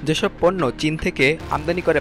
যেসব পণ্য চীন থেকে আমদানি করে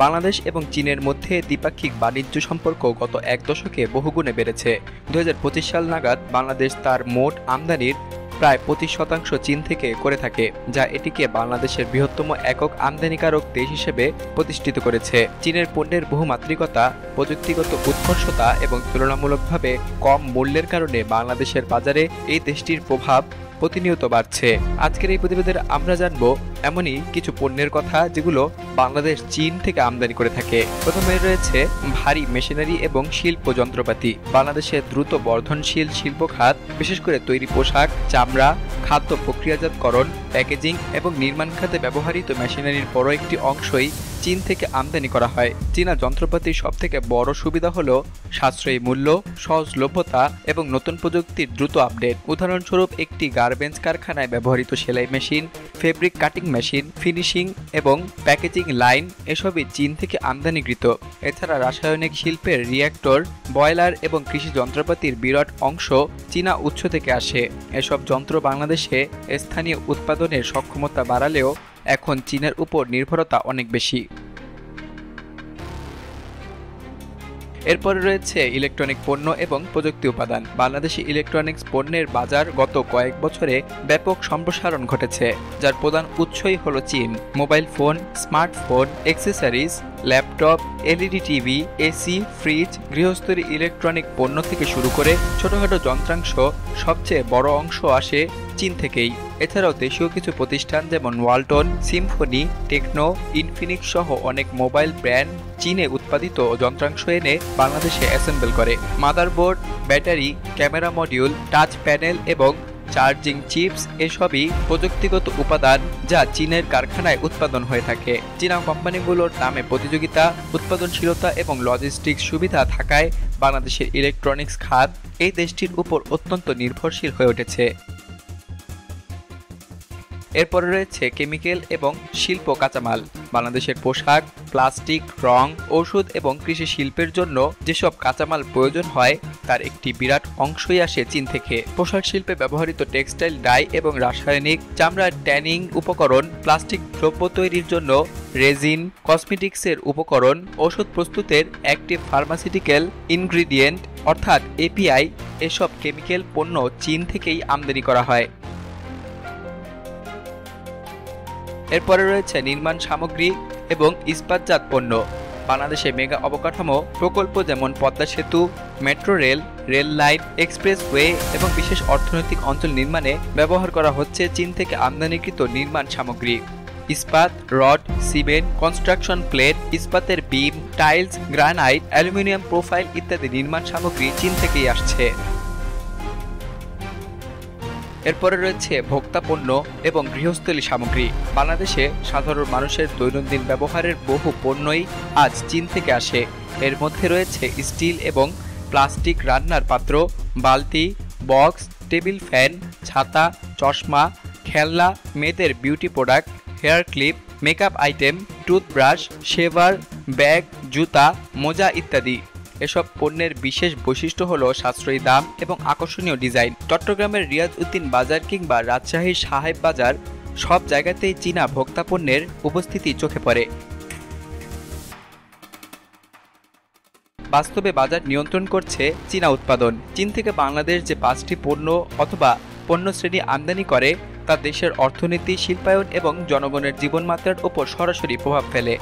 বাংলাদেশ এবং চীনের মধ্যে দ্বিপাক্ষিক বাণিজ্য সম্পর্ক গত এক দশকে বহুগুণে বেড়েছে। 2025 সাল নাগাদ বাংলাদেশ তার মোট আমদানির প্রায় 25% চীন থেকে করে থাকে, যা এটিকে বাংলাদেশের বৃহত্তম একক আমদানিকারক দেশ হিসেবে প্রতিষ্ঠিত করেছে। চীনের পণ্যের বহুমাত্রিকতা, প্রযুক্তিগত উৎকর্ষতা এবং তুলনামূলকভাবে কম মূল্যের কারণে বাংলাদেশের বাজারে এই দেশটির প্রভাব প্রতিনিয়ত বাড়ছে। আজকের এই প্রতিবেদনে আমরা জানব এমনই কিছু পণ্যের কথা যেগুলো বাংলাদেশ চীন থেকে আমদানি করে থাকে। প্রথমে রয়েছে ভারী মেশিনারি এবং শিল্প যন্ত্রপাতি। বাংলাদেশের দ্রুত বর্ধনশীল শিল্প খাত, বিশেষ করে তৈরি পোশাক, চামড়া, খাদ্য প্রক্রিয়াজাতকরণ, প্যাকেজিং এবং নির্মাণ খাতে ব্যবহৃত মেশিনারির বড় একটি অংশই চীন থেকে আমদানি করা হয়। চীনা যন্ত্রপাতির সবথেকে বড় সুবিধা হলো সাশ্রয়ী মূল্য, সহজলভ্যতা এবং নতুন প্রযুক্তির দ্রুত আপডেট। উদাহরণস্বরূপ একটি গার্মেন্টস কারখানায় ব্যবহৃত সেলাই machine, fabric cutting machine, finishing এবং প্যাকেজিং লাইন এসবই চীন থেকে আমদানিকৃত। এছাড়া রাসায়নিক শিল্পের রিঅ্যাক্টর, বয়লার এবং কৃষি যন্ত্রপাতির বিরাট অংশ চীনা উৎস থেকে আসে। এসব যন্ত্র বাংলাদেশে স্থানীয় উৎপাদনের সক্ষমতা বাড়ালেও এখন চীনের উপর নির্ভরতা অনেক বেশি। এরপরে রয়েছে ইলেকট্রনিক পণ্য এবং প্রযুক্তি উপাদান। বাংলাদেশি ইলেকট্রনিক্স পণ্যের বাজার গত কয়েক বছরে ব্যাপক সম্প্রসারণ ঘটেছে, যার প্রধান উৎসই হলো চীন। Mobile phone, smartphone, accessories, laptop, LED TV, AC, fridge, গৃহস্থলী ইলেকট্রনিক পণ্য থেকে শুরু করে ছোটখাটো যন্ত্রাংশ সবচেয়ে বড় অংশ আসে চীন থেকেই। এছাড়াও দেশীয় কিছু প্রতিষ্ঠান যেমন ওয়ালটন, সিম্ফনি, টেকনো, ইনফিনিক্স সহ অনেক মোবাইল ব্র্যান্ড চীনে উৎপাদিত যন্ত্রাংশ এনে বাংলাদেশে অ্যাসেম্বল করে। Motherboard, battery, camera module, touch panel এবং চার্জিং চিপস এসবই প্রযুক্তিগত উপাদান যা চীনের কারখানায় উৎপাদন হয়ে থাকে। চীনা কোম্পানিগুলোর নামে প্রতিযোগিতা, উৎপাদনশীলতা এবং লজিস্টিক্স সুবিধা থাকায় বাংলাদেশের ইলেকট্রনিক্স খাত এই দেশটির উপর অত্যন্ত নির্ভরশীল হয়ে উঠেছে। এরপরে রয়েছে কেমিক্যাল এবং শিল্প কাঁচামাল। বাংলাদেশের পোশাক, প্লাস্টিক, রং, ওষুধ এবং কৃষি শিল্পের জন্য যেসব কাঁচামাল প্রয়োজন হয় তার একটি বিরাট অংশই আসে চীন থেকে। পোশাক শিল্পে ব্যবহৃত টেক্সটাইল ডাই এবং রাসায়নিক, চামড়ার ট্যানিং উপকরণ, প্লাস্টিক দ্রব্য তৈরির জন্য রেজিন, কসমেটিক্সের উপকরণ, ওষুধ প্রস্তুতের অ্যাক্টিভ ফার্মাসিউটিক্যাল ইনগ্রিডিয়েন্ট অর্থাৎ এপিআই এসব কেমিক্যাল পণ্য চীন থেকেই আমদানি করা হয়। এরপরে রয়েছে নির্মাণ সামগ্রী এবং ইস্পাতজাত পণ্য। বাংলাদেশে মেগা অবকাঠামো প্রকল্প যেমন পদ্মা সেতু, metro rail, rail line, expressway এবং বিশেষ অর্থনৈতিক অঞ্চল নির্মাণে ব্যবহার করা হচ্ছে চীন থেকে আমদানিকৃত নির্মাণ সামগ্রী। ইস্পাত, রড, সিমেন্ট, কনস্ট্রাকশন প্লেট, ইস্পাতের বিম, টাইলস, গ্রানাইট, অ্যালুমিনিয়াম প্রোফাইল ইত্যাদি নির্মাণ সামগ্রী চীন থেকেই আসছে। এরপরে রয়েছে ভোক্তা পণ্য এবং গৃহস্থলী সামগ্রী। বাংলাদেশে সাধারণ মানুষের দৈনন্দিন ব্যবহারের বহু পণ্যই আজ চীন থেকে আসে। এর মধ্যে রয়েছে স্টিল এবং প্লাস্টিক রান্নার পাত্র, বালতি, বক্স, টেবিল ফ্যান, ছাতা, চশমা, খেলনা, মেয়েদের beauty product, hair clip, makeup item, toothbrush, shaver, bag, জুতা, মোজা ইত্যাদি। এসব পণ্যের বিশেষ বৈশিষ্ট্য হলো সাশ্রয়ী দাম এবং আকর্ষণীয় ডিজাইন। চট্টগ্রামের রিয়াজ উদ্দিন বাজার কিংবা রাজশাহীর সাহেব বাজার সব জায়গাতেই চীনা ভোক্তা পণ্যের উপস্থিতি চোখে পড়ে। বাস্তবে বাজার নিয়ন্ত্রণ করছে চীনা উৎপাদন। চীন থেকে বাংলাদেশ যে 5টি পণ্য অথবা পণ্য শ্রেণী আমদানি করে তা দেশের অর্থনীতি, শিল্পায়ন এবং জনগণের জীবনমাত্রার উপর সরাসরি প্রভাব ফেলে।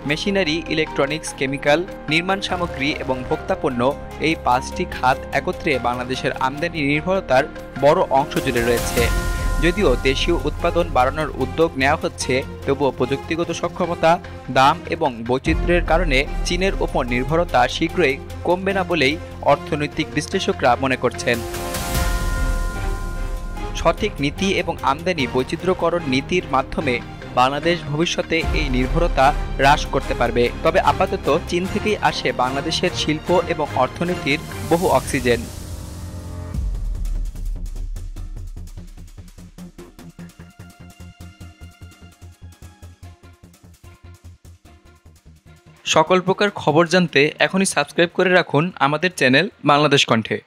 মেশিনারি, ইলেকট্রনিক্স, কেমিক্যাল, নির্মাণ সামগ্রী এবং ভোক্তা পণ্য এই 5টি খাত একত্রে বাংলাদেশের আমদানি নির্ভরতার বড় অংশ জুড়ে রয়েছে। যদিও দেশীয় উৎপাদন বাড়ানোর উদ্যোগ নেওয়া হচ্ছে, তবুও প্রযুক্তিগত সক্ষমতা, দাম এবং বৈচিত্র্যের কারণে চীনের ওপর নির্ভরতা শীঘ্রই কমবে না বলেই অর্থনৈতিক বিশ্লেষকরা মনে করছেন। সঠিক নীতি এবং আমদানি বৈচিত্র্যকরণ নীতির মাধ্যমে বাংলাদেশ ভবিষ্যতে এই নির্ভরতা হ্রাস করতে পারবে। তবে আপাতত চীন থেকেই আসে বাংলাদেশের শিল্প এবং অর্থনীতির বহু অক্সিজেন। সকল প্রকার খবর জানতে এখনই সাবস্ক্রাইব করে রাখুন আমাদের চ্যানেল বাংলাদেশ কণ্ঠে।